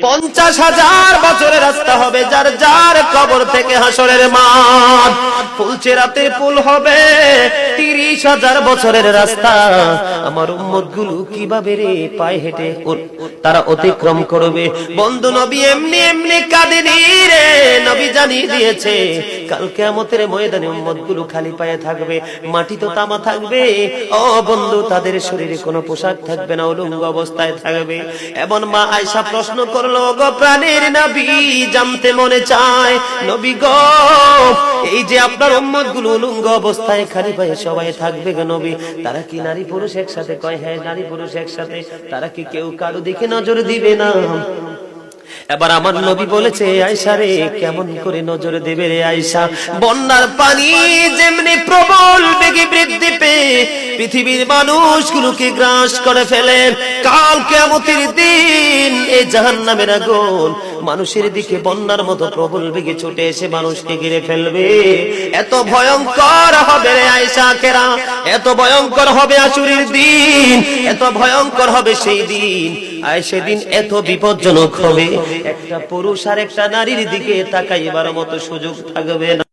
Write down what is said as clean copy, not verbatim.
50,000 বছরের রাস্তা হবে যার যার কবর থেকে হাসরের মাঠ। ফুলচেরাতের পুল হবে 30,000 বছরের রাস্তা। আমার উম্মতগুলো কিভাবে রে পায়ে হেঁটে তারা অতিক্রম করবে? বন্ধু নবী এমনি এমনি কাঁদেনি রে, নবী জানিয়ে দিয়েছে কাল কিয়ামতের ময়দানে উম্মতগুলো খালি পায়ে থাকবে, মাটি তো তামা থাকবে। ও বন্ধু, তাদের শরীরে কোনো পোশাক থাকবে না, উলঙ্গ অবস্থায় থাকবে। এবং মা আয়েশা প্রশ্ন করলো, গো প্রাণের নবী, জানতে মনে চায় নবী গো, এই যে আপনার উম্মতগুলো উলঙ্গ অবস্থায় খালি পায়ে সবাই থাকবে গো নবী, তারা কি নারী পুরুষ একসাথে? কয় হ্যাঁ, নারী পুরুষ একসাথে। তারা কি কেউ কারো দিকে নজর দিবে না? এবার আমার নবী বলেছে, আয়েশা রে, কেমন করে নজর দেবে রে আয়েশা? বন্যার পানি যেমনি প্রবল বেগে বৃদ্ধি পেয়ে পৃথিবীর মানুষগুলোকে গ্রাস করে ফেলে, কাল কিয়ামতের দিন এই জাহান্নামের আগুন মানুষের দিকে বন্যার মতো প্রবল বেগে ছুটে এসে মানুষকে ঘিরে ফেলবে। এত ভয়ঙ্কর হবে রে আয়েশা কেরা, এত ভয়ঙ্কর হবে আসুরের দিন, এত ভয়ঙ্কর হবে সেই দিন। আর সেদিন এত বিপজ্জনক হবে, একটা পুরুষ আর একটা নারীর দিকে তাকাইবার মতো সুযোগ থাকবে না।